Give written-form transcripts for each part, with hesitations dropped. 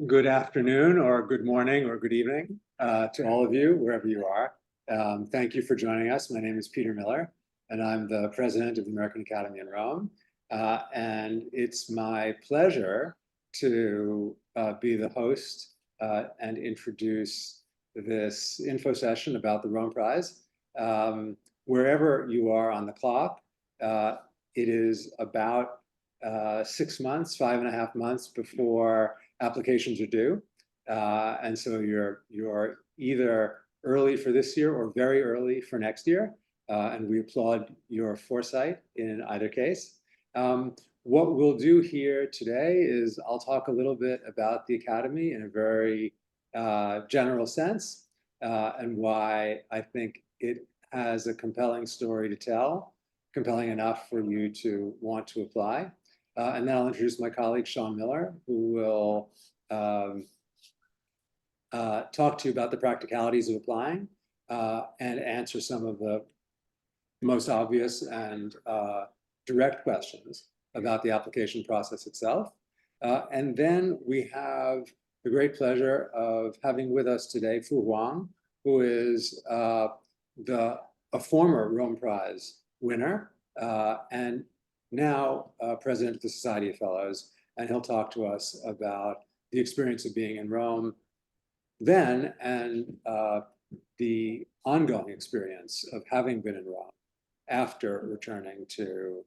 Good afternoon, or good morning, or good evening to all of you, wherever you are. Thank you for joining us. My name is Peter Miller, and I'm the president of the American Academy in Rome. And it's my pleasure to be the host and introduce this info session about the Rome Prize. Wherever you are on the clock, it is about 6 months, 5.5 months before applications are due. And so you're either early for this year or very early for next year. And we applaud your foresight in either case. What we'll do here today is I'll talk a little bit about the Academy in a very general sense, and why I think it has a compelling story to tell, compelling enough for you to want to apply. And then I'll introduce my colleague, Shawn Miller, who will talk to you about the practicalities of applying and answer some of the most obvious and direct questions about the application process itself. And then we have the great pleasure of having with us today Phu Hoang, who is a former Rome Prize winner and now president of the Society of Fellows, and he'll talk to us about the experience of being in Rome then and the ongoing experience of having been in Rome after returning to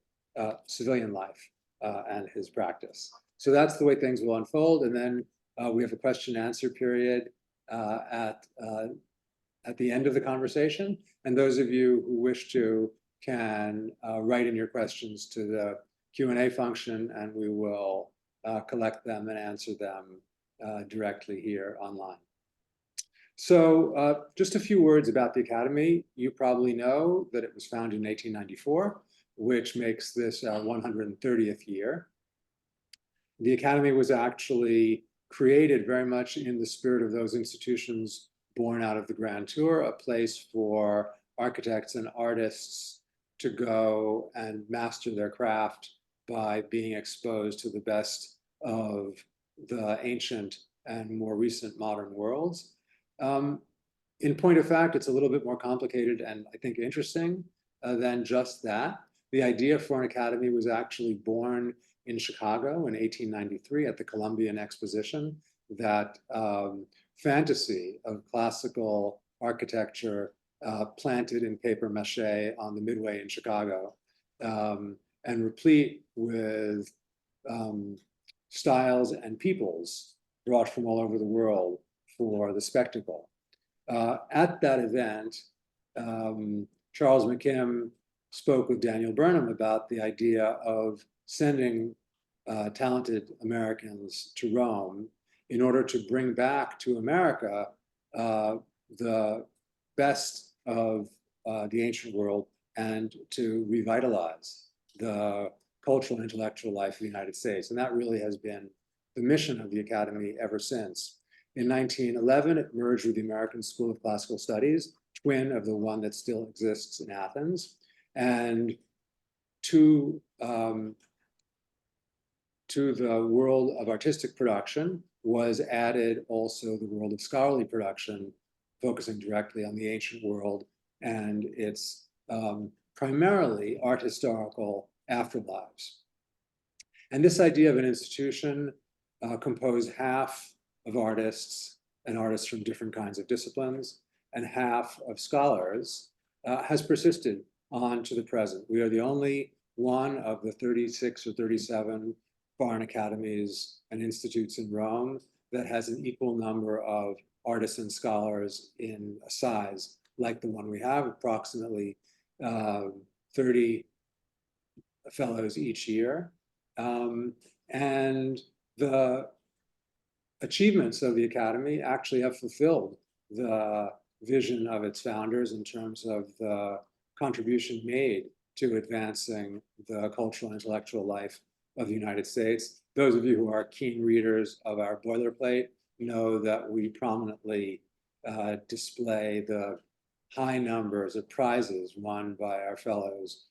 civilian life and his practice. So that's the way things will unfold. And then we have a question and answer period at the end of the conversation. And those of you who wish to can write in your questions to the Q&A function, and we will collect them and answer them directly here online. So just a few words about the Academy. You probably know that it was founded in 1894, which makes this our 130th year. The Academy was actually created very much in the spirit of those institutions born out of the Grand Tour, a place for architects and artists to go and master their craft by being exposed to the best of the ancient and more recent modern worlds. In point of fact, it's a little bit more complicated and I think interesting than just that. The idea for an academy was actually born in Chicago in 1893 at the Columbian Exposition. That fantasy of classical architecture planted in paper mache on the Midway in Chicago, and replete with styles and peoples brought from all over the world for the spectacle. At that event, Charles McKim spoke with Daniel Burnham about the idea of sending talented Americans to Rome in order to bring back to America the best of the ancient world and to revitalize the cultural and intellectual life of the United States. And that really has been the mission of the Academy ever since. In 1911, it merged with the American School of Classical Studies, twin of the one that still exists in Athens. And to the world of artistic production was added also the world of scholarly production, focusing directly on the ancient world and its primarily art historical afterlives. And this idea of an institution composed half of artists and artists from different kinds of disciplines and half of scholars has persisted on to the present. We are the only one of the 36 or 37 foreign academies and institutes in Rome that has an equal number of artists and scholars in a size like the one we have, approximately 30 fellows each year. And the achievements of the Academy actually have fulfilled the vision of its founders in terms of the contribution made to advancing the cultural and intellectual life of the United States. Those of you who are keen readers of our boilerplate know that we prominently display the high numbers of prizes won by our fellows,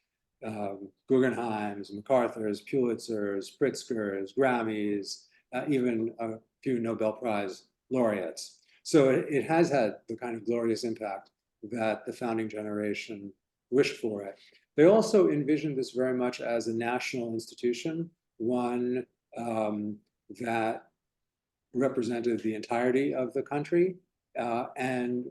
Guggenheims, MacArthur's, Pulitzers, Pritzkers, Grammys, even a few Nobel Prize laureates. So it has had the kind of glorious impact that the founding generation wished for it. They also envisioned this very much as a national institution, one that represented the entirety of the country and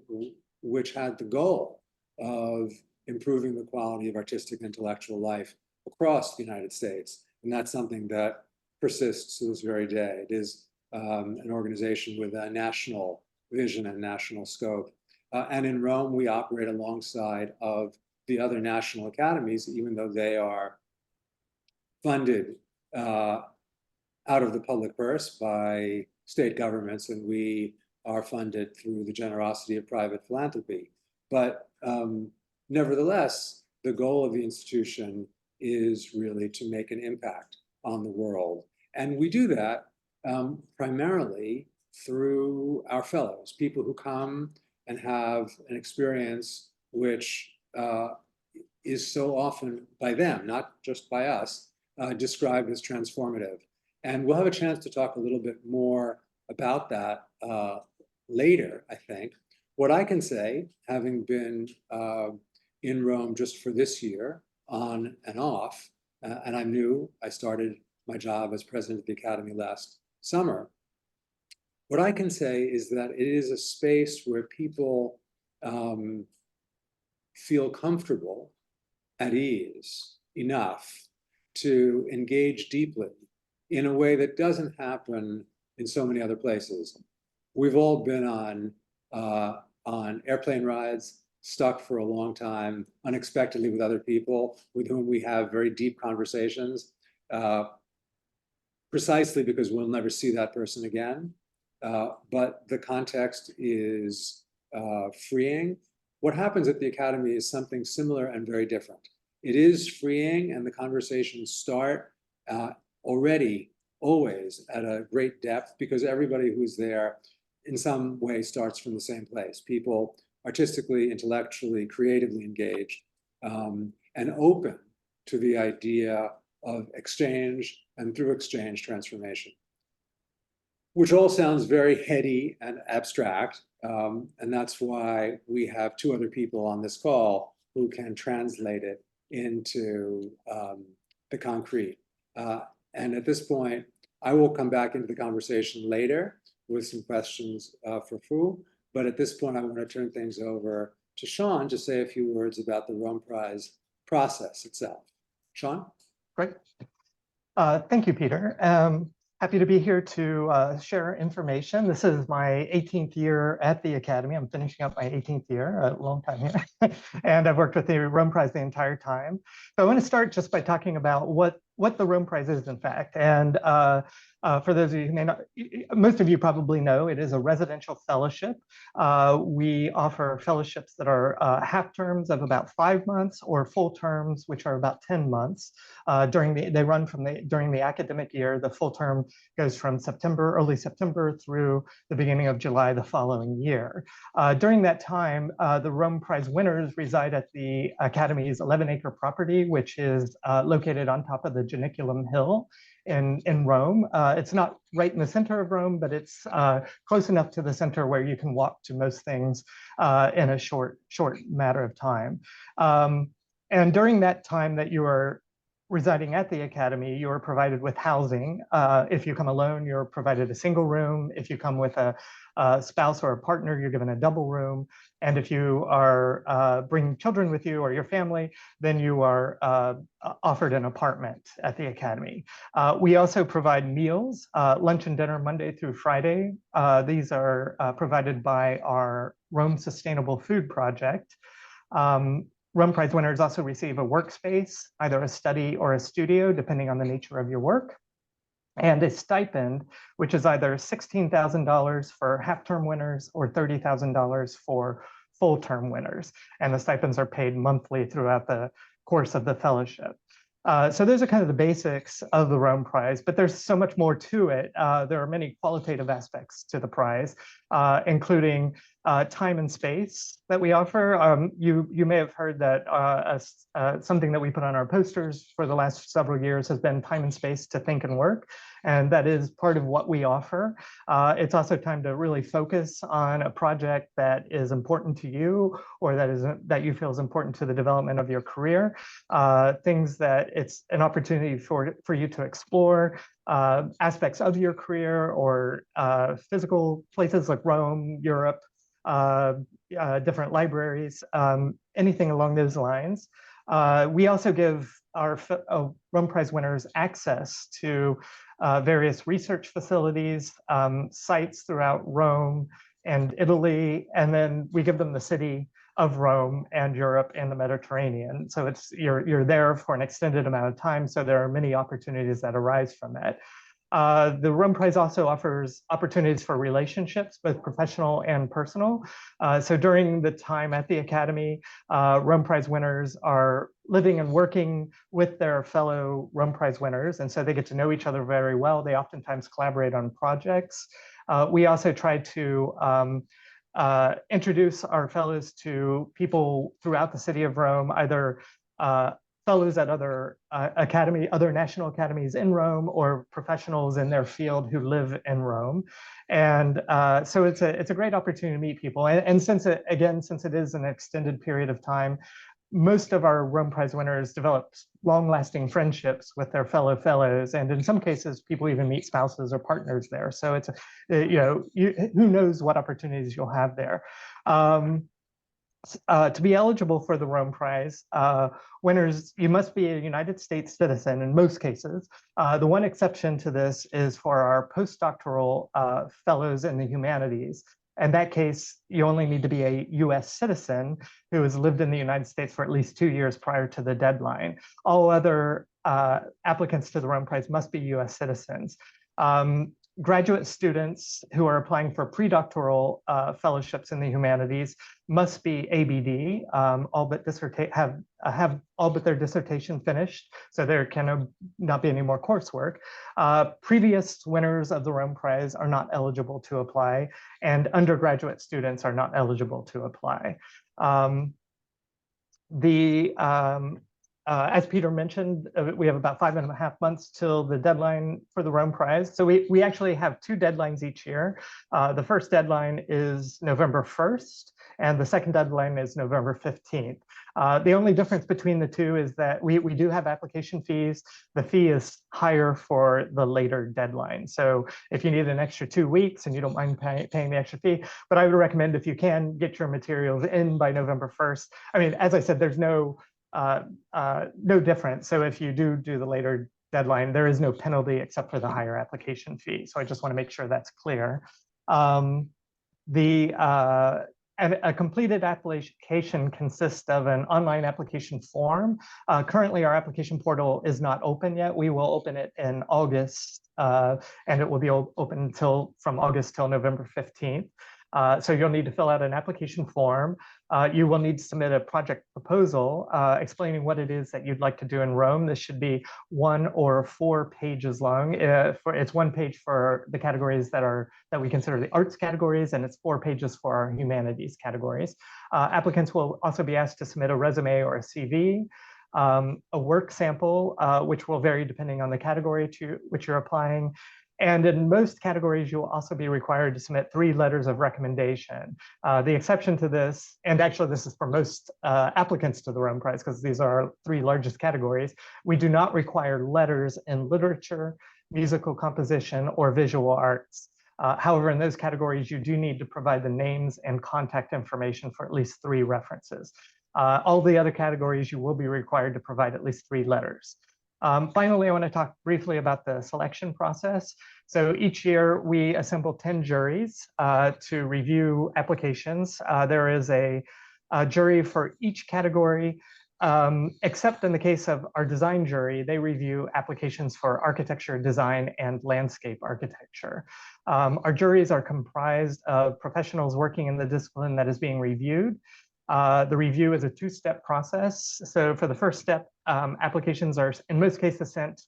which had the goal of improving the quality of artistic and intellectual life across the United States. And that's something that persists to this very day. It is an organization with a national vision and national scope. And in Rome, we operate alongside of the other national academies, even though they are funded out of the public purse by state governments, and we are funded through the generosity of private philanthropy. But nevertheless, the goal of the institution is really to make an impact on the world. And we do that primarily through our fellows, people who come and have an experience which is so often by them, not just by us, described as transformative. And we'll have a chance to talk a little bit more about that later, I think. What I can say, having been in Rome just for this year, on and off, and I'm new, I started my job as president of the Academy last summer. What I can say is that it is a space where people feel comfortable, at ease enough to engage deeply in a way that doesn't happen in so many other places. We've all been on airplane rides, stuck for a long time, unexpectedly with other people with whom we have very deep conversations, precisely because we'll never see that person again. But the context is freeing. What happens at the Academy is something similar and very different. It is freeing, and the conversations start already, always at a great depth, because everybody who's there in some way starts from the same place. People artistically, intellectually, creatively engaged, and open to the idea of exchange, and through exchange, transformation. Which all sounds very heady and abstract, and that's why we have two other people on this call who can translate it into the concrete. And at this point, I will come back into the conversation later with some questions for Phu, but at this point, I want to turn things over to Shawn to say a few words about the Rome Prize process itself. Shawn? Great. Thank you, Peter. Happy to be here to share information. This is my 18th year at the Academy. I'm finishing up my 18th year, a long time here. And I've worked with the Rome Prize the entire time. So I want to start just by talking about what the Rome Prize is, in fact. And for those of you who may not, most of you probably know, it is a residential fellowship. We offer fellowships that are half terms of about 5 months, or full terms, which are about 10 months. They run during the academic year. The full term goes from early September through the beginning of July the following year. During that time, the Rome Prize winners reside at the Academy's 11-acre property, which is located on top of the Janiculum Hill in Rome. It's not right in the center of Rome, but it's close enough to the center where you can walk to most things in a short matter of time. And during that time that you are residing at the Academy, you are provided with housing. If you come alone, you're provided a single room. If you come with a spouse or a partner, you're given a double room. And if you are bringing children with you or your family, then you are offered an apartment at the Academy. We also provide meals, lunch and dinner Monday through Friday. These are provided by our Rome Sustainable Food Project. Rome Prize winners also receive a workspace, either a study or a studio, depending on the nature of your work, and a stipend, which is either $16,000 for half-term winners or $30,000 for full-term winners. And the stipends are paid monthly throughout the course of the fellowship. So those are kind of the basics of the Rome Prize, but there's so much more to it. There are many qualitative aspects to the prize. including time and space that we offer. You may have heard that something that we put on our posters for the last several years has been time and space to think and work. And that is part of what we offer. It's also time to really focus on a project that is important to you, or that you feel is important to the development of your career. Things that it's an opportunity for you to explore aspects of your career, or physical places like Rome, Europe, different libraries, anything along those lines. We also give our Rome Prize winners access to various research facilities, sites throughout Rome and Italy, and then we give them the city of Rome and Europe and the Mediterranean. So you're there for an extended amount of time, so there are many opportunities that arise from that. The Rome Prize also offers opportunities for relationships, both professional and personal. So during the time at the Academy, Rome Prize winners are living and working with their fellow Rome Prize winners, and so they get to know each other very well. They oftentimes collaborate on projects. We also try to introduce our fellows to people throughout the city of Rome, either fellows at other other national academies in Rome, or professionals in their field who live in Rome. And so it's a great opportunity to meet people. And since it is an extended period of time, most of our Rome Prize winners develop long-lasting friendships with their fellow fellows, and in some cases, people even meet spouses or partners there. So it's who knows what opportunities you'll have there. To be eligible for the Rome Prize, winners, you must be a United States citizen in most cases. The one exception to this is for our postdoctoral fellows in the humanities. In that case, you only need to be a US citizen who has lived in the United States for at least 2 years prior to the deadline. All other applicants to the Rome Prize must be US citizens. Graduate students who are applying for predoctoral fellowships in the humanities must be ABD, have all but their dissertation finished, so there can not be any more coursework. Previous winners of the Rome Prize are not eligible to apply, and undergraduate students are not eligible to apply. As Peter mentioned, we have about 5.5 months till the deadline for the Rome Prize. So we actually have 2 deadlines each year. The first deadline is November 1st, and the second deadline is November 15th. The only difference between the two is that we do have application fees. The fee is higher for the later deadline. So if you need an extra 2 weeks and you don't mind paying the extra fee, but I would recommend, if you can, get your materials in by November 1st. I mean, as I said, there's no difference. So if you do the later deadline, there is no penalty except for the higher application fee. So I just want to make sure that's clear. A completed application consists of an online application form. Currently, our application portal is not open yet. We will open it in August, and it will be open from August till November 15th. So you'll need to fill out an application form. You will need to submit a project proposal explaining what it is that you'd like to do in Rome. This should be 1 or 4 pages long. It's 1 page for the categories that we consider the arts categories, and it's 4 pages for our humanities categories. Applicants will also be asked to submit a resume or a CV, a work sample, which will vary depending on the category to which you're applying. And in most categories, you will also be required to submit 3 letters of recommendation. The exception to this, and actually this is for most applicants to the Rome Prize, because these are our 3 largest categories, we do not require letters in literature, musical composition, or visual arts. However, in those categories, you do need to provide the names and contact information for at least 3 references. All the other categories, you will be required to provide at least 3 letters. Finally, I want to talk briefly about the selection process. So each year we assemble 10 juries to review applications. There is a jury for each category, except in the case of our design jury. They review applications for architecture, design, and landscape architecture. Our juries are comprised of professionals working in the discipline that is being reviewed. The review is a 2-step process. So for the first step, applications are in most cases sent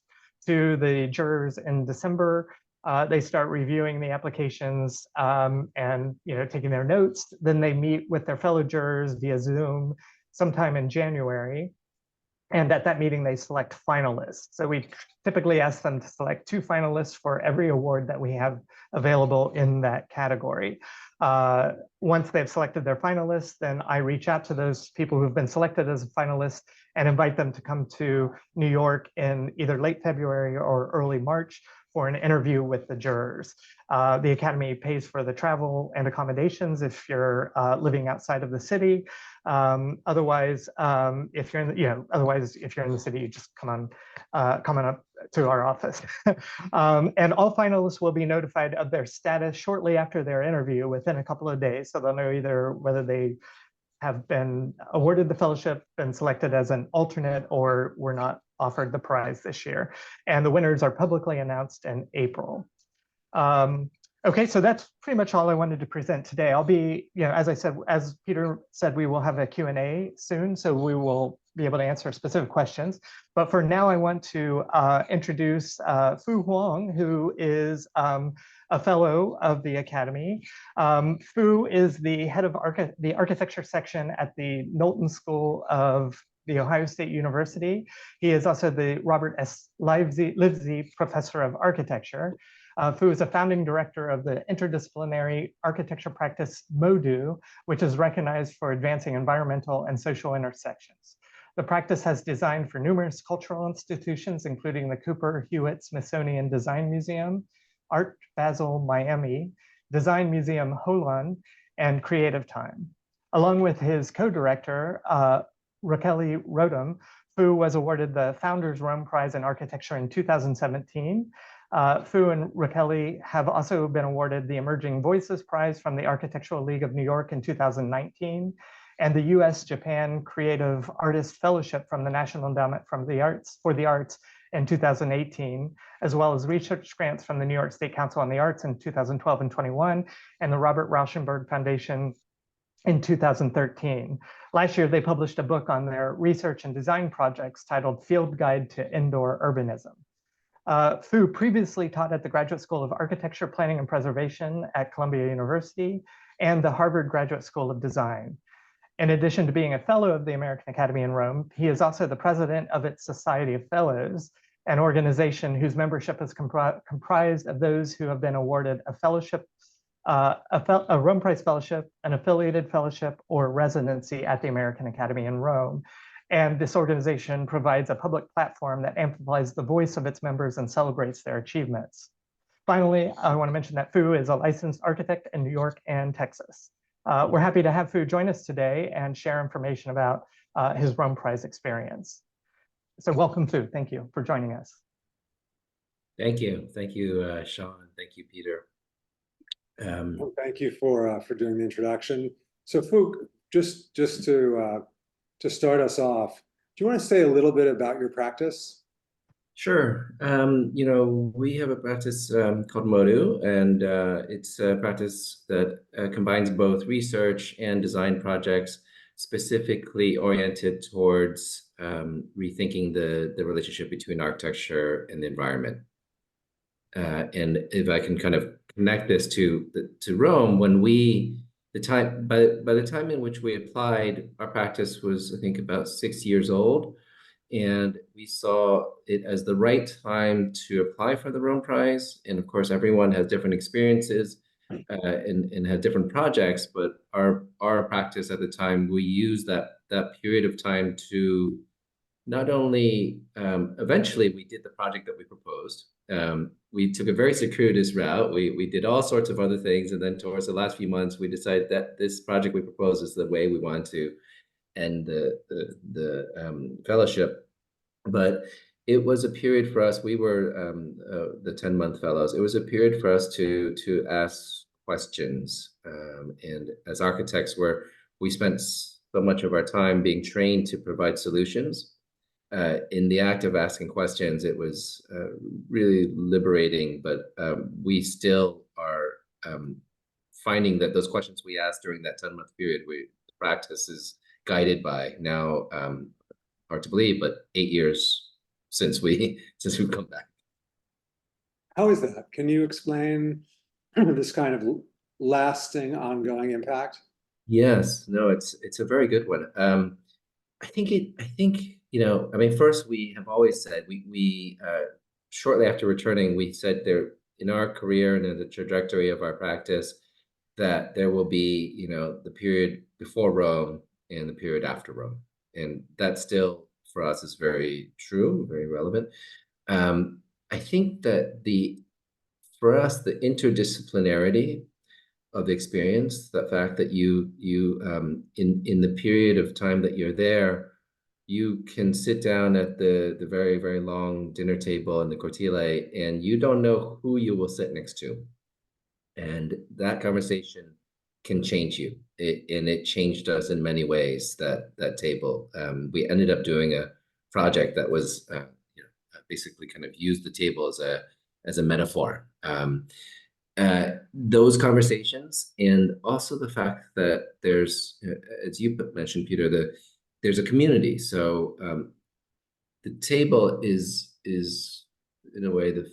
to the jurors in December. They start reviewing the applications and taking their notes. Then they meet with their fellow jurors via Zoom sometime in January. And at that meeting, they select finalists. So we typically ask them to select 2 finalists for every award that we have available in that category. Once they've selected their finalists, then I reach out to those people who've been selected as a finalist and invite them to come to New York in either late February or early March for an interview with the jurors. The Academy pays for the travel and accommodations if you're living outside of the city. Otherwise, if you're in the city, you just come on up to our office. And all finalists will be notified of their status shortly after their interview, within a couple of days. So they'll know either whether they have been awarded the fellowship, been selected as an alternate, or were not offered the prize this year. And the winners are publicly announced in April. Okay, so that's pretty much all I wanted to present today. I'll be, as I said, as Peter said, we will have a Q&A soon, so we will be able to answer specific questions. But for now, I want to introduce Phu Hoang, who is a fellow of the Academy. Phu is the head of the architecture section at the Knowlton School of the Ohio State University. He is also the Robert S. Livesey Professor of Architecture. Phu is a founding director of the interdisciplinary architecture practice MODU, which is recognized for advancing environmental and social intersections. The practice has designed for numerous cultural institutions, including the Cooper Hewitt Smithsonian Design Museum, Art Basel Miami, Design Museum Holon, and Creative Time. Along with his co-director, Raquel Rodham, Phu was awarded the Founders Rome Prize in Architecture in 2017. Phu and Raquel have also been awarded the Emerging Voices Prize from the Architectural League of New York in 2019, and the U.S.-Japan Creative Artist Fellowship from the National Endowment for the Arts in 2018, as well as research grants from the New York State Council on the Arts in 2012 and 21, and the Robert Rauschenberg Foundation in 2013. Last year, they published a book on their research and design projects titled Field Guide to Indoor Urbanism. Phu previously taught at the Graduate School of Architecture, Planning, and Preservation at Columbia University and the Harvard Graduate School of Design. In addition to being a fellow of the American Academy in Rome, he is also the president of its Society of Fellows, an organization whose membership is comprised of those who have been awarded a fellowship, a Rome Prize Fellowship, an affiliated fellowship, or residency at the American Academy in Rome. And this organization provides a public platform that amplifies the voice of its members and celebrates their achievements. Finally, I want to mention that Phu is a licensed architect in New York and Texas. We're happy to have Phu join us today and share information about his Rome Prize experience. So welcome, Phu. Thank you for joining us. Thank you. Thank you, Shawn. Thank you, Peter. Well, thank you for doing the introduction. So Phu, just to start us off, do you want to say a little bit about your practice? Sure. We have a practice called MODU, and it's a practice that combines both research and design projects specifically oriented towards rethinking the relationship between architecture and the environment. And if I can kind of connect this to Rome, when by the time in which we applied, our practice was, I think, about 6 years old. And we saw it as the right time to apply for the Rome Prize. And of course, everyone has different experiences and had different projects. But our practice at the time, we used that period of time to not only, eventually we did the project that we proposed. We took a very circuitous route. We did all sorts of other things. And then towards the last few months, we decided that this project we proposed is the way we want to end the fellowship. But it was a period for us, we were the 10-month fellows. It was a period for us to ask questions. And as architects, we spent so much of our time being trained to provide solutions. In the act of asking questions, it was really liberating, but we still are finding that those questions we asked during that 10-month period, the practice is guided by now, hard to believe, but 8 years since we've come back. How is that? Can you explain this kind of lasting, ongoing impact? Yes, no, it's a very good one. I think, I mean, first we have always said we shortly after returning, we said there in our career and in the trajectory of our practice that there will be, the period before Rome and the period after Rome. And that still for us is very true, very relevant. I think that for us, the interdisciplinarity of the experience, the fact that in the period of time that you're there, you can sit down at the very, very long dinner table in the cortile, and you don't know who you will sit next to. And that conversation can change you. And it changed us in many ways, that table. We ended up doing a project that was basically kind of used the table as a metaphor. Those conversations, and also the fact that there's, as you mentioned, Peter, there's a community. So the table is in a way the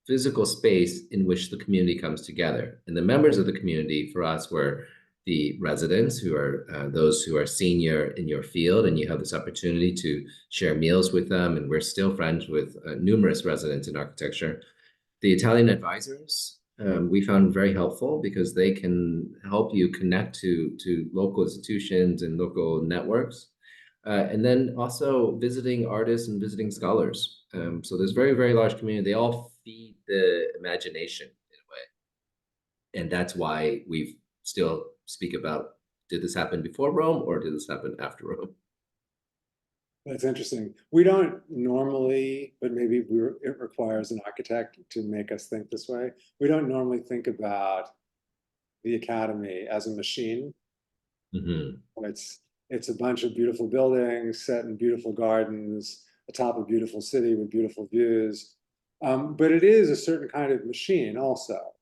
physical space in which the community comes together. And the members of the community for us were the residents, who are those who are senior in your field, and you have this opportunity to share meals with them. And we're still friends with numerous residents in architecture. The Italian advisors, we found very helpful because they can help you connect to local institutions and local networks. And then also visiting artists and visiting scholars. So there's very, very large community. They all feed the imagination in a way. And that's why we still speak about, did this happen before Rome or did this happen after Rome? That's interesting. We don't normally, but maybe it requires an architect to make us think this way. We don't normally think about the academy as a machine. Mm-hmm. It's a bunch of beautiful buildings set in beautiful gardens, atop a beautiful city with beautiful views. But it is a certain kind of machine also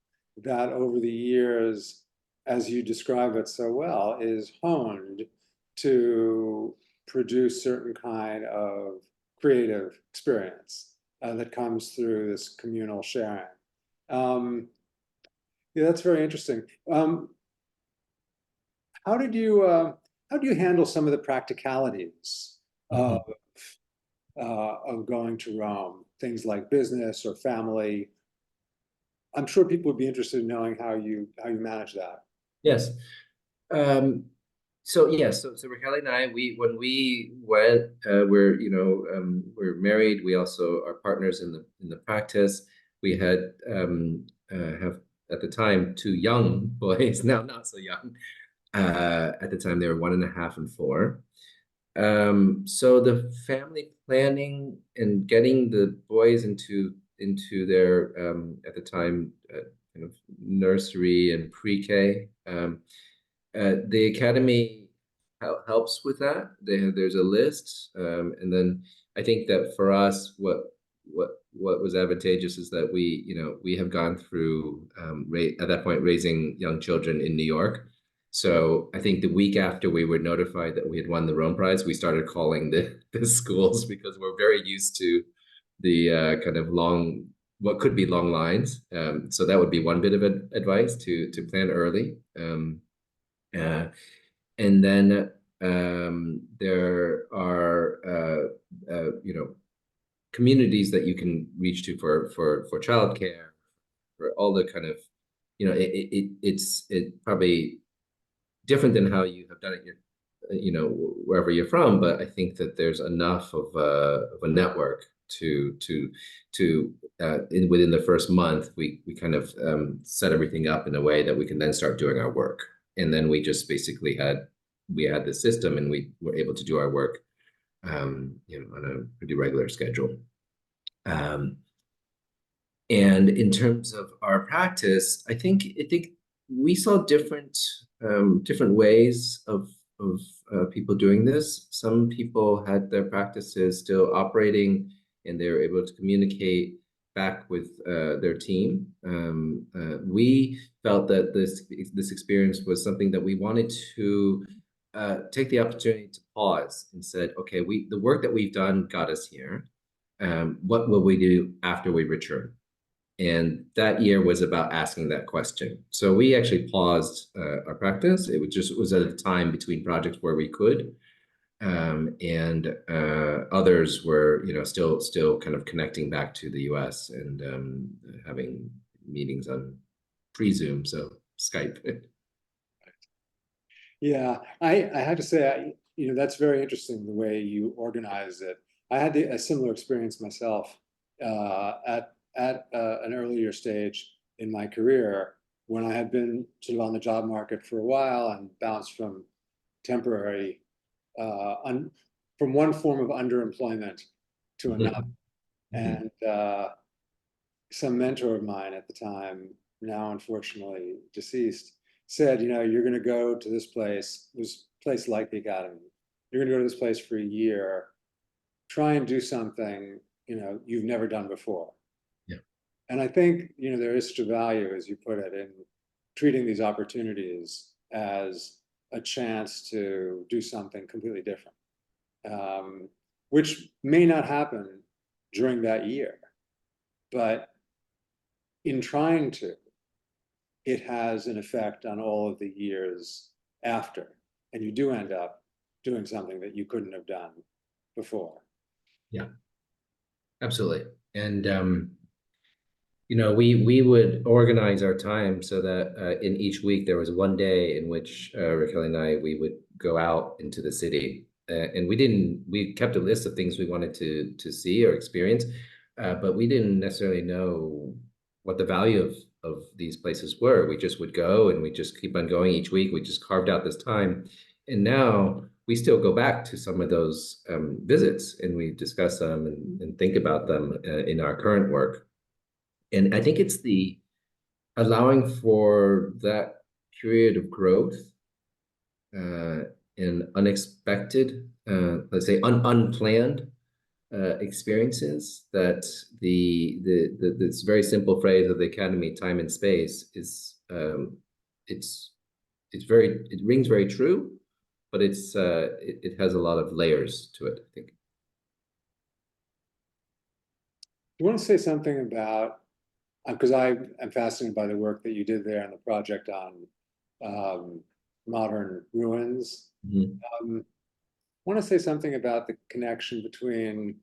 that over the years, as you describe it so well, is honed to produce certain kind of creative experience that comes through this communal sharing. Yeah, that's very interesting. How do you handle some of the practicalities of going to Rome? Things like business or family. I'm sure people would be interested in knowing how you manage that. Yes. So Raquel and I, when we went, we're married. We also are partners in the practice. We had have at the time 2 young boys, now not so young. At the time they were 1.5 and 4. So the family planning and getting the boys into their at the time kind of nursery and pre-K. The academy helps with that. There's a list, and then I think that for us, what was advantageous is that we have gone through at that point raising young children in New York. So I think the week after we were notified that we had won the Rome Prize, we started calling the schools because we're very used to the kind of what could be long lines. So that would be one bit of advice to plan early. And then there are communities that you can reach to for childcare, for all the kind of it's probably different than how you have done it wherever you're from, but I think that there's enough of a network to within the first month we kind of set everything up in a way that we can then start doing our work. And then we just basically had the system, and we were able to do our work on a pretty regular schedule. And in terms of our practice, I think we saw different ways of people doing this. Some people had their practices still operating, and they were able to communicate back with their team. We felt that this experience was something that we wanted to take the opportunity to pause and said, okay, the work that we've done got us here. What will we do after we return? And that year was about asking that question. So we actually paused our practice. It was at a time between projects where we could, and others were, still kind of connecting back to the US and having meetings on pre-Zoom, so Skype. Yeah, I have to say, that's very interesting the way you organize it. I had a similar experience myself at an earlier stage in my career when I had been sort of on the job market for a while and bounced from temporary, from one form of underemployment to another. And some mentor of mine at the time, now unfortunately deceased, said, you're going to go to this place like the Academy. You're going to go to this place for a year, try and do something, you've never done before. Yeah. And I think, there is such a value, as you put it, in treating these opportunities as a chance to do something completely different, which may not happen during that year, but in trying to, it has an effect on all of the years after, and you do end up doing something that you couldn't have done before. Yeah, absolutely. And we would organize our time so that in each week there was one day in which Raquel and we would go out into the city, and we kept a list of things we wanted to see or experience, but we didn't necessarily know what the value of these places were. We just would go and we just keep on going each week. We just carved out this time, and now we still go back to some of those visits and we discuss them and think about them in our current work. And I think it's the allowing for that period of growth and unexpected, let's say unplanned experiences that this very simple phrase of the Academy, time and space, is it rings very true, but it has a lot of layers to it, I think. You want to say something about, because I am fascinated by the work that you did there and the project on modern ruins. I want to say something about the connection between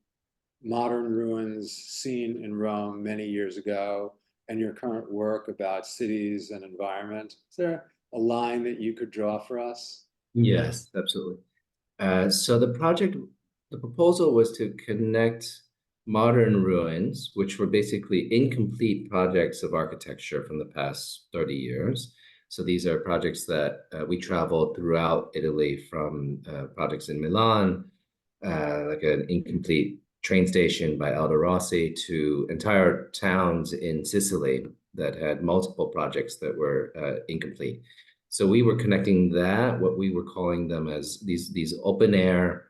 modern ruins seen in Rome many years ago and your current work about cities and environment. Is there a line that you could draw for us? Yes, absolutely. So the proposal was to connect modern ruins, which were basically incomplete projects of architecture from the past 30 years. So these are projects that we traveled throughout Italy, from projects in Milan, like an incomplete train station by Aldo Rossi, to entire towns in Sicily that had multiple projects that were incomplete. So we were connecting that, what we were calling them as these open air,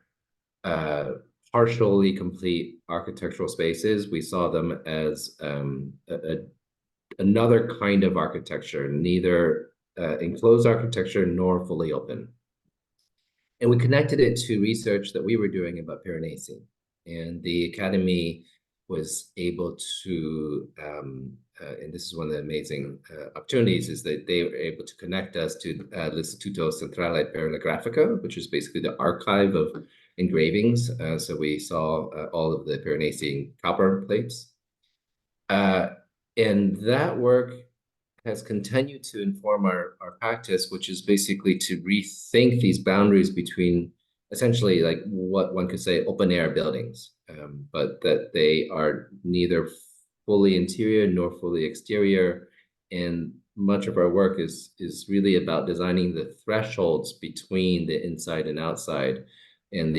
partially complete architectural spaces. We saw them as another kind of architecture, neither enclosed architecture nor fully open. And we connected it to research that we were doing about Piranesi. And the Academy was able to, and this is one of the amazing opportunities, is that they were able to connect us to l'Istituto Centrale per la Grafica, which is basically the archive of engravings. So we saw all of the Piranesi copper plates. And that work has continued to inform our practice, which is basically to rethink these boundaries between essentially, like, what one could say open air buildings, but that they are neither fully interior nor fully exterior. And much of our work is really about designing the thresholds between the inside and outside. And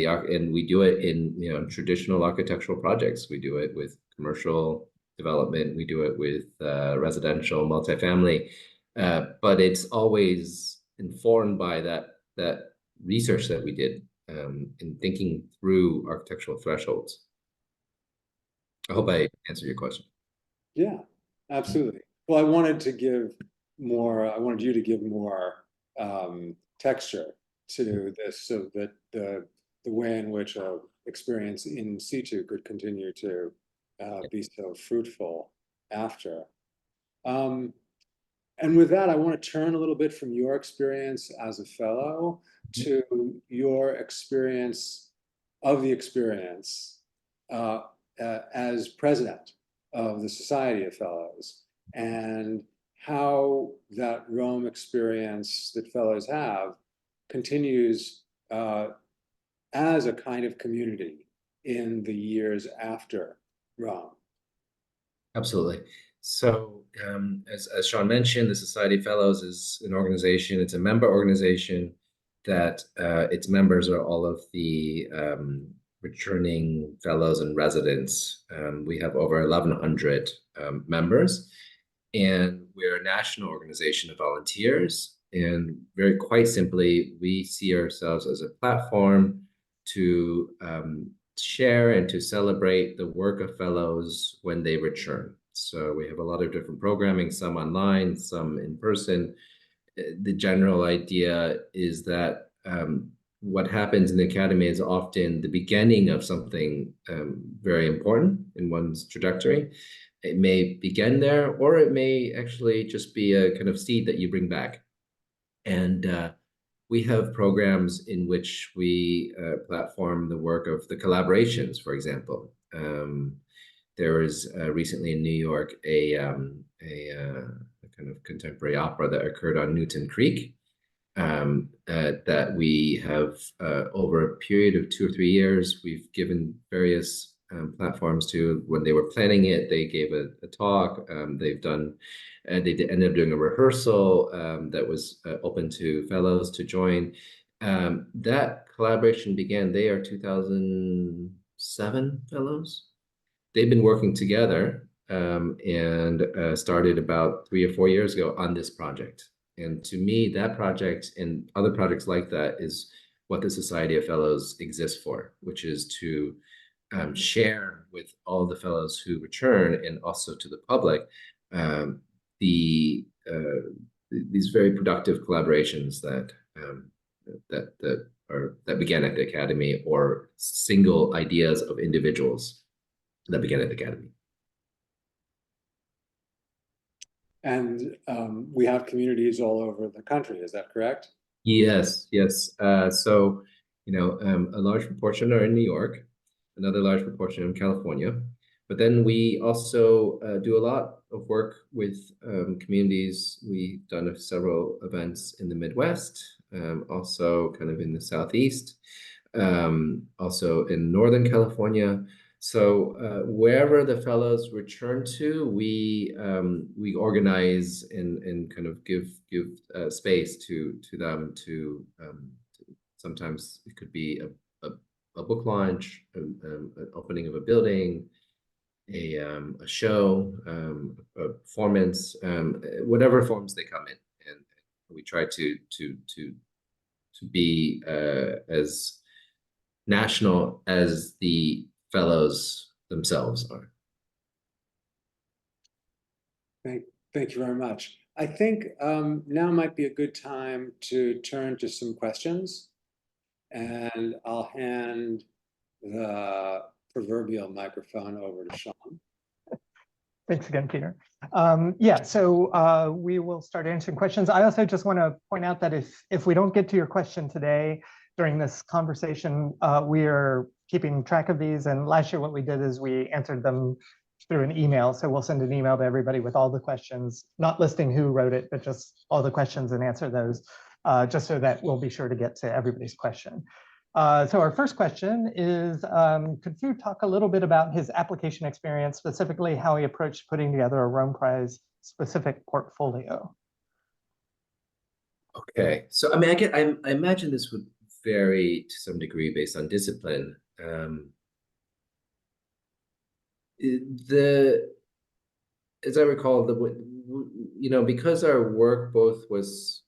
we do it in traditional architectural projects. We do it with commercial development. We do it with residential, multifamily, but it's always informed by that research that we did in thinking through architectural thresholds. I hope I answered your question. Yeah, absolutely. Well, I wanted you to give more texture to this, so that the way in which experience in situ could continue to be so fruitful. after. And with that, I want to turn a little bit from your experience as a fellow to your experience of the experience as president of the Society of Fellows, and how that Rome experience that fellows have continues as a kind of community in the years after Rome. Absolutely. So, as Shawn mentioned, the Society of Fellows is an organization. It's a member organization that its members are all of the returning fellows and residents. We have over 1,100 members, and we're a national organization of volunteers. And very quite simply, we see ourselves as a platform to share and to celebrate the work of fellows when they return. So we have a lot of different programming, some online, some in person. The general idea is that what happens in the academy is often the beginning of something very important in one's trajectory. It may begin there, or it may actually just be a kind of seed that you bring back. And we have programs in which we platform the work of the collaborations, for example. There was recently in New York a kind of contemporary opera that occurred on Newton Creek that we have over a period of 2 or 3 years, we've given various platforms to. When they were planning it, they gave a talk. They've done, they ended up doing a rehearsal that was open to fellows to join. That collaboration began. They are 2007 fellows. They've been working together and started about 3 or 4 years ago on this project. And to me, that project and other projects like that is what the Society of Fellows exists for, which is to share with all the fellows who return and also to the public these very productive collaborations that began at the academy, or single ideas of individuals that began at the academy. And we have communities all over the country, is that correct? Yes, yes. So, a large proportion are in New York, another large proportion in California. But then we also do a lot of work with communities. We've done several events in the Midwest, also kind of in the Southeast, also in Northern California. So wherever the fellows return to, we organize and kind of give space to them to sometimes it could be a book launch, an opening of a building, a show, a performance, whatever forms they come in, and we try to be as national as the fellows themselves are. Thank you very much. I think now might be a good time to turn to some questions, and I'll hand the proverbial microphone over to Shawn. Thanks again, Peter. Yeah, so we will start answering questions. I also just want to point out that if we don't get to your question today during this conversation, we are keeping track of these. And last year, what we did is we answered them through an email. So we'll send an email to everybody with all the questions, not listing who wrote it, but just all the questions and answer those, just so that we'll be sure to get to everybody's question. So our first question is, could you talk a little bit about his application experience, specifically how he approached putting together a Rome Prize specific portfolio? Okay, so I mean, I imagine this would vary to some degree based on discipline. As I recall, because our work both was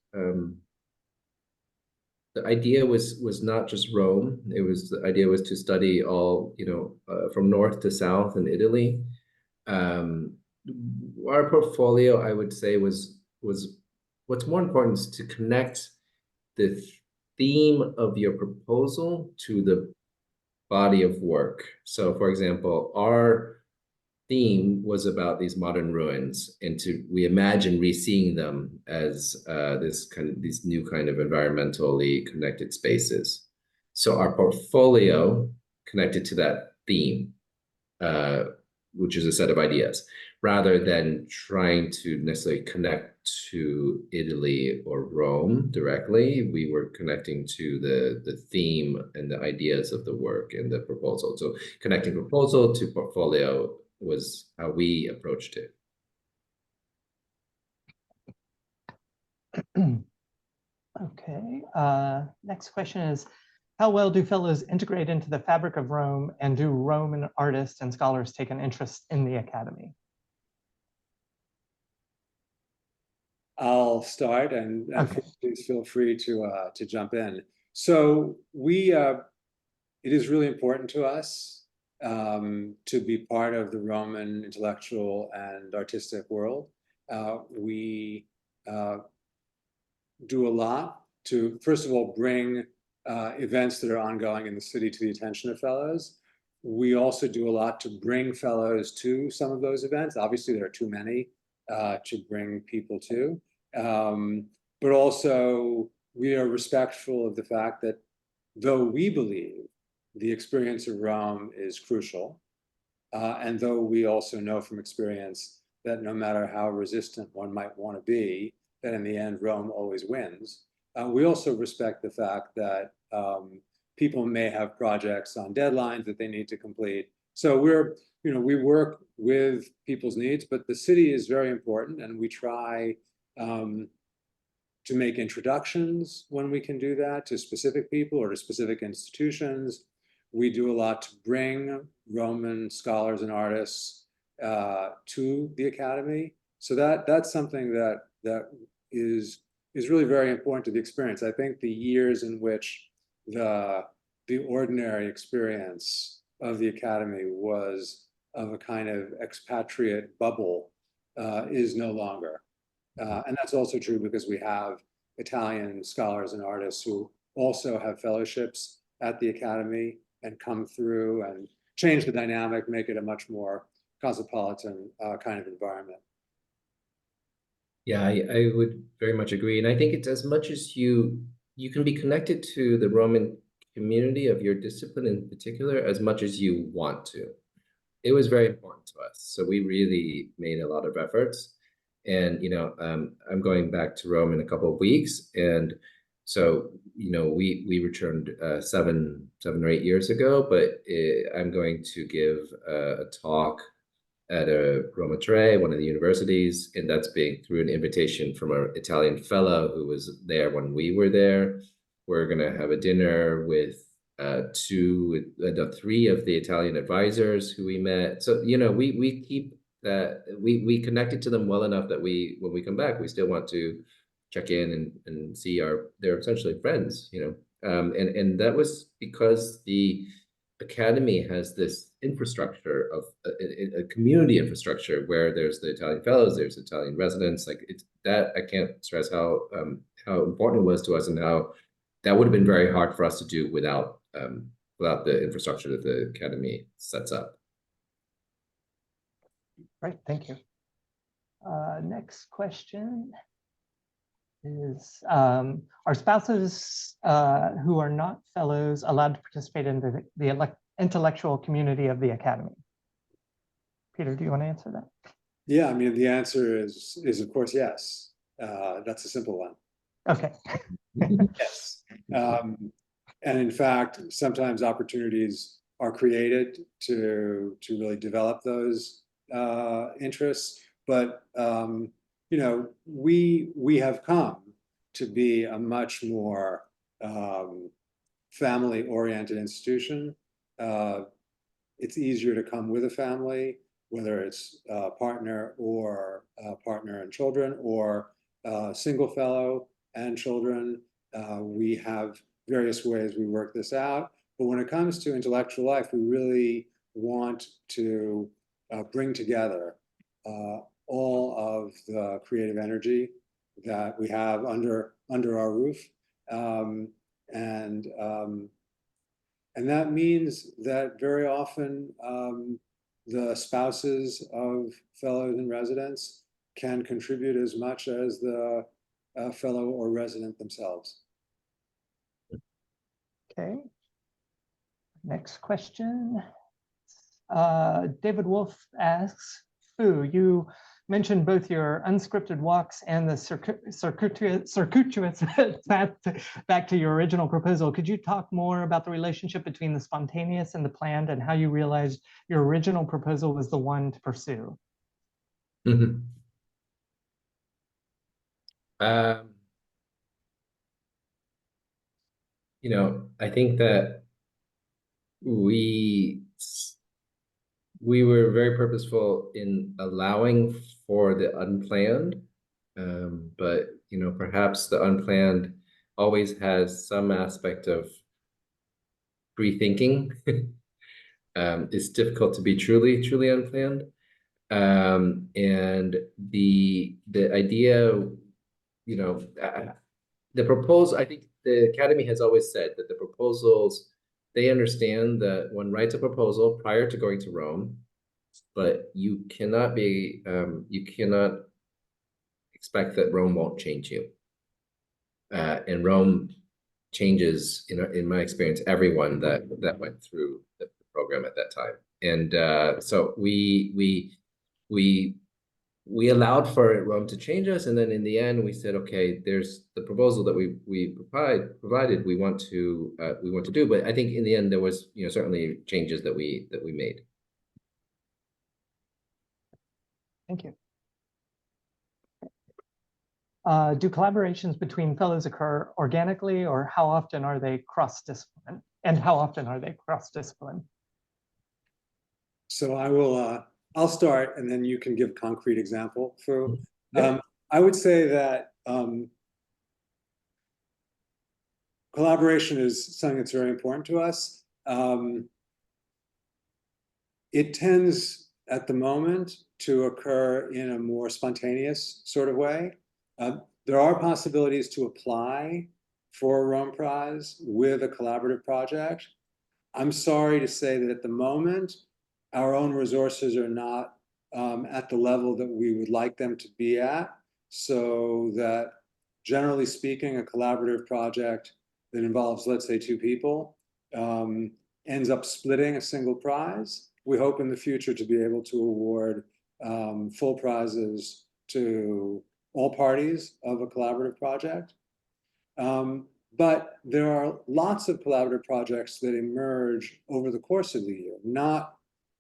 the idea was not just Rome. The idea was to study all, from north to south in Italy. Our portfolio, I would say, was what's more important is to connect the theme of your proposal to the body of work. So, for example, our theme was about these modern ruins, and we imagine re-seeing them as these new kind of environmentally connected spaces. So our portfolio connected to that theme, which is a set of ideas, rather than trying to necessarily connect to Italy or Rome directly. We were connecting to the theme and the ideas of the work and the proposal. So connecting proposal to portfolio was how we approached it. Okay, next question is, how well do fellows integrate into the fabric of Rome, and do Roman artists and scholars take an interest in the Academy? I'll start, and Okay. please feel free to jump in. So it is really important to us to be part of the Roman intellectual and artistic world. We do a lot to, first of all, bring events that are ongoing in the city to the attention of fellows. We also do a lot to bring fellows to some of those events. Obviously, there are too many to bring people to. But also, we are respectful of the fact that though we believe the experience of Rome is crucial, and though we also know from experience that no matter how resistant one might want to be, that in the end, Rome always wins, we also respect the fact that people may have projects on deadlines that they need to complete. So we work with people's needs, but the city is very important, and we try to make introductions when we can do that to specific people or to specific institutions. We do a lot to bring Roman scholars and artists to the Academy. So that's something that is really very important to the experience. I think the years in which the ordinary experience of the Academy was of a kind of expatriate bubble is no longer. And that's also true because we have Italian scholars and artists who also have fellowships at the Academy and come through and change the dynamic, make it a much more cosmopolitan kind of environment. Yeah, I would very much agree. And I think it's as much as you can be connected to the Roman community of your discipline in particular as much as you want to. It was very important to us. So we really made a lot of efforts. And, I'm going back to Rome in a couple of weeks. And so, we returned 7 or 8 years ago, but I'm going to give a talk at a Roma Tre, one of the universities, and that's being through an invitation from an Italian fellow who was there when we were there. We're gonna have a dinner with 3 of the Italian advisors who we met. So we keep that, we connected to them well enough that when we come back, we still want to check in and see they're essentially friends, and that was because the Academy has this infrastructure of a community infrastructure where there's the Italian fellows, there's Italian residents. Like that, I can't stress how important it was to us, and how that would have been very hard for us to do without the infrastructure that the Academy sets up. Right, thank you. Next question is, are spouses who are not fellows allowed to participate in the intellectual community of the Academy? Peter, do you want to answer that? Yeah, I mean, the answer is of course yes. That's a simple one. Okay. Yes. And in fact, sometimes opportunities are created to really develop those interests. But we have come to be a much more family-oriented institution. It's easier to come with a family, whether it's a partner or a partner and children, or single fellow and children. We have various ways we work this out. But when it comes to intellectual life, we really want to bring together all of the creative energy that we have under our roof. And that means that very often the spouses of fellows and residents can contribute as much as the fellow or resident themselves. Okay. Next question. David Wolf asks, Phu, you mentioned both your unscripted walks and the circuitous back to your original proposal. Could you talk more about the relationship between the spontaneous and the planned, and how you realized your original proposal was the one to pursue? Mm-hmm. I think that we were very purposeful in allowing for the unplanned, but perhaps the unplanned always has some aspect of rethinking. It's difficult to be truly unplanned, and the idea, the proposal. I think the Academy has always said that the proposals, they understand that one writes a proposal prior to going to Rome, but you cannot expect that Rome won't change you. And Rome changes, in my experience, everyone that went through the program at that time. And so we allowed for Rome to change us, and then in the end we said, okay, there's the proposal that we provided we want to do. But I think in the end there was certainly changes that we made. Thank you. Do collaborations between fellows occur organically, or how often are they cross-discipline? And how often are they cross-discipline? So I'll start, and then you can give a concrete example. For Yeah. I would say that collaboration is something that's very important to us. It tends at the moment to occur in a more spontaneous sort of way. There are possibilities to apply for a Rome Prize with a collaborative project. I'm sorry to say that at the moment, our own resources are not at the level that we would like them to be at, so that generally speaking, a collaborative project that involves, let's say, 2 people ends up splitting a single prize. We hope in the future to be able to award full prizes to all parties of a collaborative project. But there are lots of collaborative projects that emerge over the course of the year, not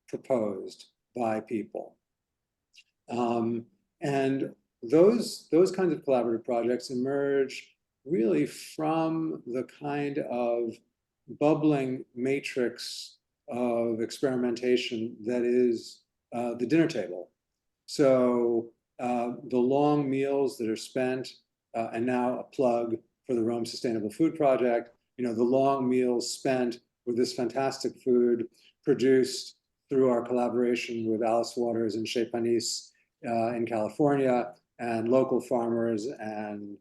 proposed by people. And those kinds of collaborative projects emerge really from the kind of bubbling matrix of experimentation that is the dinner table. So the long meals that are spent, and now a plug for the Rome Sustainable Food Project, the long meals spent with this fantastic food produced through our collaboration with Alice Waters and Chez Panisse in California, and local farmers and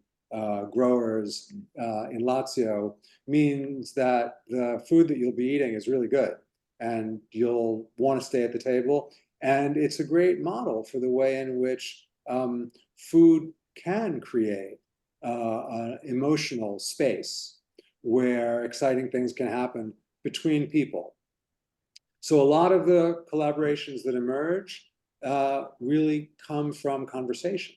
growers in Lazio, means that the food that you'll be eating is really good, and you'll want to stay at the table. And it's a great model for the way in which food can create an emotional space where exciting things can happen between people. So a lot of the collaborations that emerge really come from conversation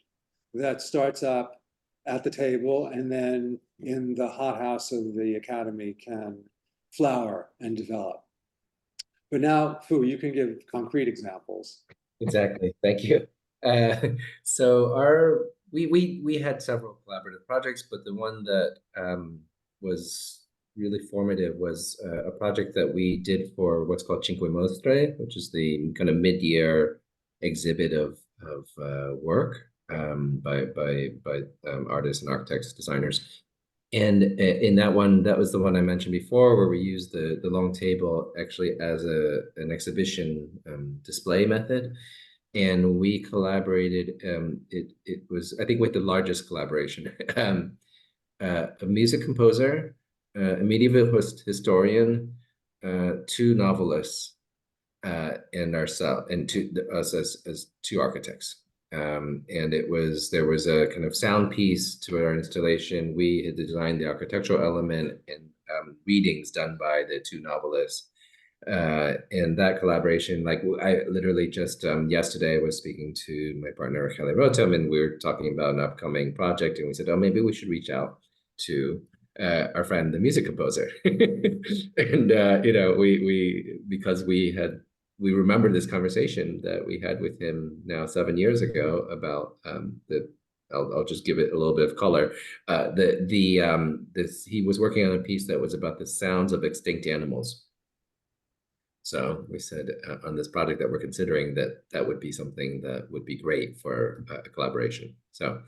that starts up at the table, and then in the hothouse of the Academy can flower and develop. But now, Phu, you can give concrete examples. Exactly. Thank you. So we had several collaborative projects, but the one that was really formative was a project that we did for what's called Cinque Mostre, which is the kind of mid-year exhibit of work by artists and architects, designers. And in that one, that was the one I mentioned before, where we used the long table actually as an exhibition display method. And we collaborated, it was, I think, with the largest collaboration, a music composer, a medieval historian, 2 novelists, and ourselves and us as two architects. And there was a kind of sound piece to our installation. We had designed the architectural element and readings done by the two novelists. And that collaboration, like I literally just yesterday was speaking to my partner Kelly Rotem, and we were talking about an upcoming project, and we said, oh, maybe we should reach out to our friend, the music composer. And because we remember this conversation that we had with him now 7 years ago about I'll just give it a little bit of color. He was working on a piece that was about the sounds of extinct animals. So we said on this project that we're considering that would be something that would be great for a collaboration. So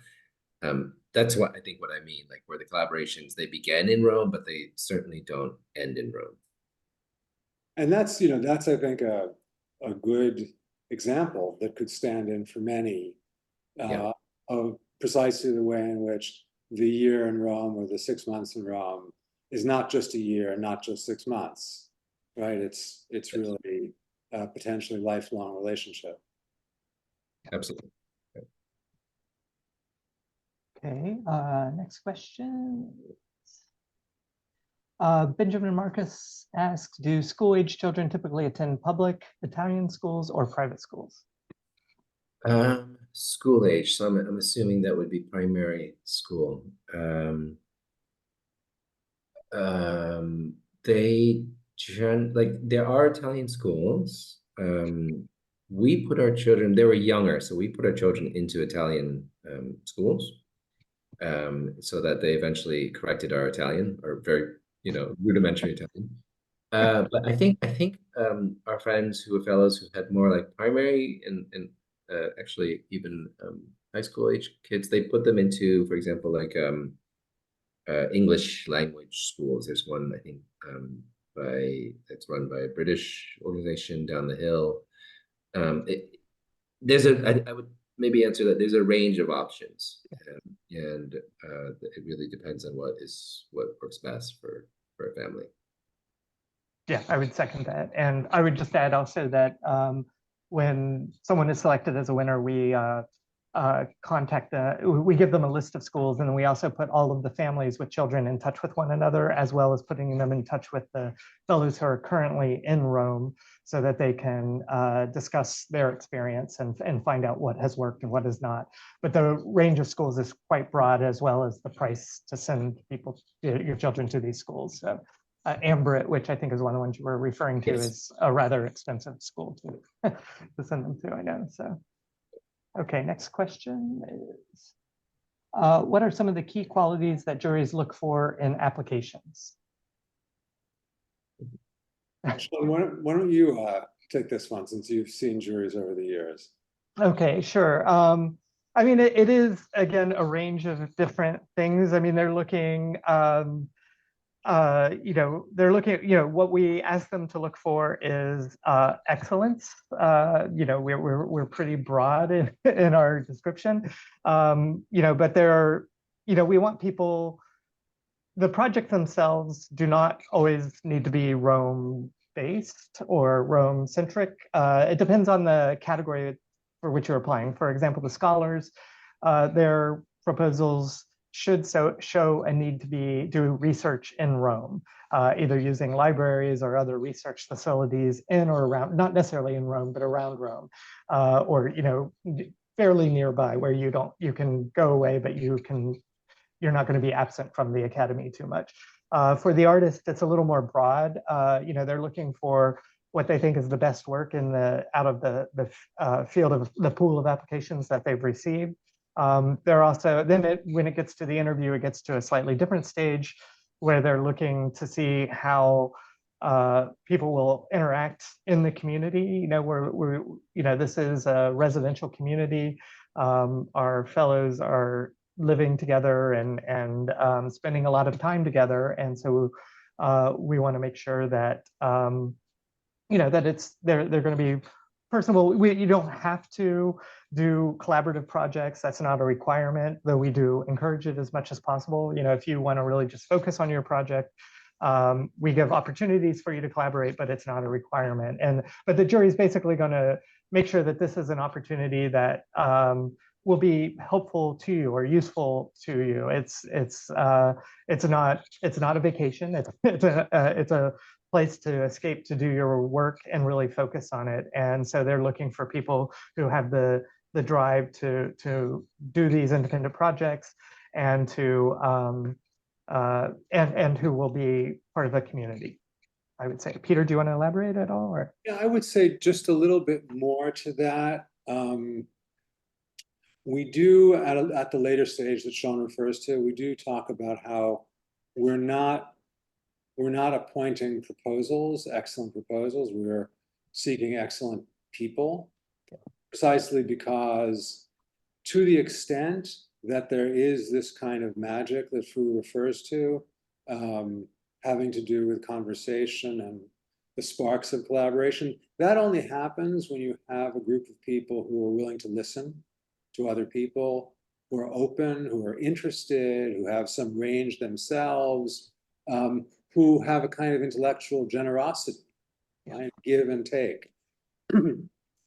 that's what I mean, like where the collaborations, they began in Rome, but they certainly don't end in Rome. And that's I think a good example that could stand in for many of precisely the way in which the year in Rome or the 6 months in Rome is not just a year, not just 6 months, right? It's really a potentially lifelong relationship. Absolutely. Okay, next question. Benjamin Marcus asks, do school-age children typically attend public Italian schools or private schools? School age, so I'm assuming that would be primary school. There are Italian schools. We put our children, they were younger, so we put our children into Italian schools, so that they eventually corrected our Italian, or very, rudimentary Italian. But I think our friends who were fellows who had more like primary and actually even high school age kids, they put them into, for example, like English language schools. There's one, I think, that's run by a British organization down the hill. I would maybe answer that there's a range of options, and it really depends on what works best for a family. Yeah, I would second that. And I would just add also that when someone is selected as a winner, we we give them a list of schools, and then we also put all of the families with children in touch with one another, as well as putting them in touch with the fellows who are currently in Rome, so that they can discuss their experience and find out what has worked and what has not. But the range of schools is quite broad, as well as the price to send your children to these schools. So Ambrit, which I think is one of the ones you were referring to, is a rather expensive school to send them to, I know. So, okay, next question is, what are some of the key qualities that juries look for in applications? Shawn, why don't you take this one, since you've seen juries over the years? Okay, sure. I mean, it is, again, a range of different things. I mean, they're looking, what we ask them to look for is excellence. We're pretty broad in our description, but we want people, the projects themselves do not always need to be Rome based or Rome centric. It depends on the category for which you're applying. For example, the scholars, their proposals should show a need to do research in Rome, either using libraries or other research facilities in or around, not necessarily in Rome, but around Rome, or fairly nearby, where you can go away, but you're not going to be absent from the academy too much. For the artist, it's a little more broad. They're looking for what they think is the best work out of the field of the pool of applications that they've received. They're also, when it gets to the interview, it gets to a slightly different stage where they're looking to see how people will interact in the community. This is a residential community. Our fellows are living together and spending a lot of time together, and so we want to make sure that that they're going to be personable. You don't have to do collaborative projects. That's not a requirement, though we do encourage it as much as possible. If you want to really just focus on your project, We give opportunities for you to collaborate, but it's not a requirement. But the jury is basically going to make sure that this is an opportunity that will be helpful to you or useful to you. It's not a vacation. It's a place to escape to do your work and really focus on it. And so they're looking for people who have the drive to do these independent projects and to and who will be part of the community, I would say. Peter, do you want to elaborate at all? Or? Yeah, I would say just a little bit more to that. We do at the later stage that Shawn refers to, we do talk about how we're not appointing proposals, excellent proposals. We're seeking excellent people, precisely because to the extent that there is this kind of magic that Phu refers to, having to do with conversation and the sparks of collaboration, that only happens when you have a group of people who are willing to listen to other people, who are open, who are interested, who have some range themselves, who have a kind of intellectual generosity, right? Give and take.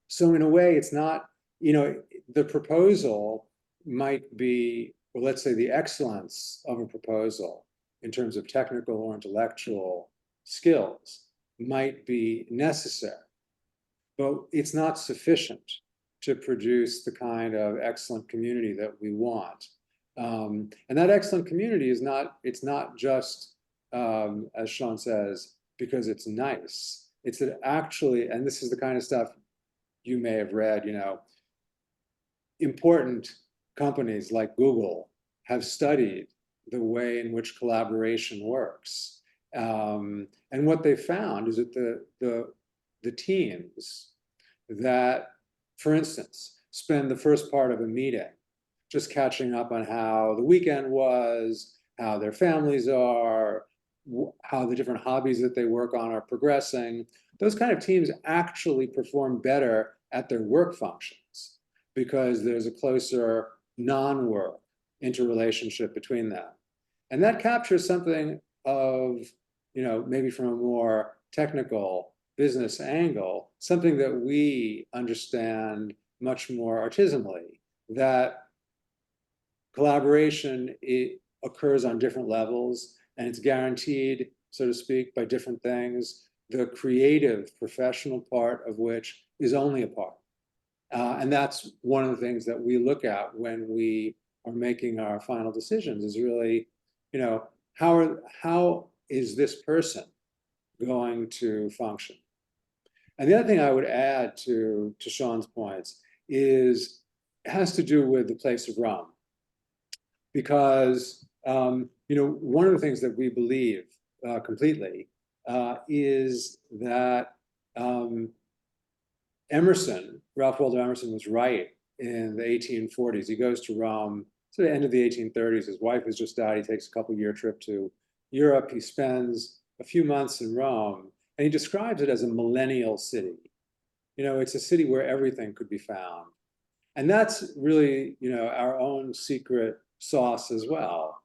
So in a way, it's not, the proposal might be, well, let's say the excellence of a proposal in terms of technical or intellectual skills might be necessary, but it's not sufficient to produce the kind of excellent community that we want. And that excellent community is it's not just, as Shawn says, because it's nice. It's that actually, and this is the kind of stuff you may have read, important companies like Google have studied the way in which collaboration works. And what they found is that the teams that, for instance, spend the first part of a meeting just catching up on how the weekend was, how their families are, how the different hobbies that they work on are progressing, those kind of teams actually perform better at their work functions because there's a closer non-work interrelationship between them. And that captures something of, maybe from a more technical business angle, something that we understand much more artisanally, that collaboration, it occurs on different levels and it's guaranteed, so to speak, by different things, the creative professional part of which is only a part. And that's one of the things that we look at when we are making our final decisions is really, how is this person going to function? And the other thing I would add to Shawn's points is it has to do with the place of Rome. Because, one of the things that we believe completely is that Ralph Waldo Emerson was right in the 1840s. He goes to Rome, so the end of the 1830s. His wife has just died. He takes a couple-year trip to Europe. He spends a few months in Rome, and he describes it as a millennial city. It's a city where everything could be found. And that's really, our own secret sauce as well.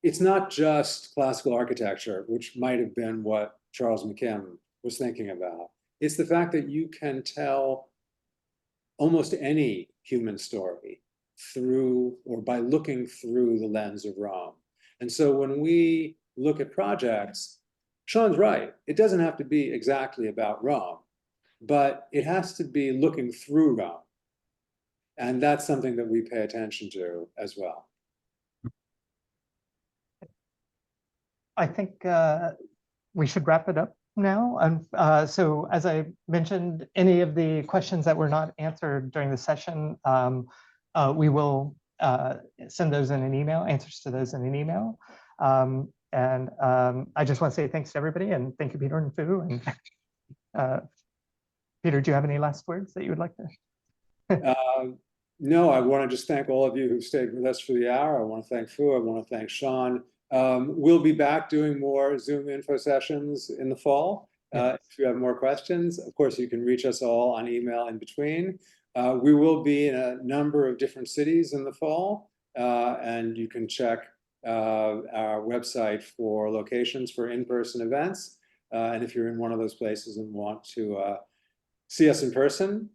It's not just classical architecture, which might have been what Charles McKim was thinking about. It's the fact that you can tell almost any human story through or by looking through the lens of Rome. And so when we look at projects, Shawn's right. It doesn't have to be exactly about Rome, but it has to be looking through Rome. And that's something that we pay attention to as well. I think we should wrap it up now. So as I mentioned, any of the questions that were not answered during the session, we will send those in an email, answers to those in an email. And I just want to say thanks to everybody, and thank you, Peter and Phu. And Peter, do you have any last words that you would like to? No, I want to just thank all of you who stayed with us for the hour. I want to thank Phu. I want to thank Shawn. We'll be back doing more Zoom info sessions in the fall. If you have more questions, of course, you can reach us all on email in between. We will be in a number of different cities in the fall, and you can check our website for locations for in-person events. And if you're in one of those places and want to see us in person,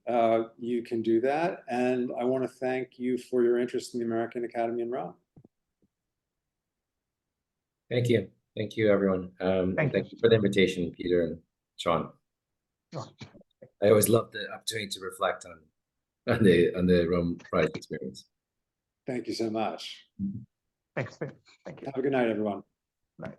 you can do that. And I want to thank you for your interest in the American Academy in Rome. Thank you. Thank you, everyone. Thank Thank you for the invitation, Peter and Shawn. Sure. I always love the opportunity to reflect on the Rome Prize experience. Thank you so much. Thanks. Thank you. Have a good night, everyone. Bye.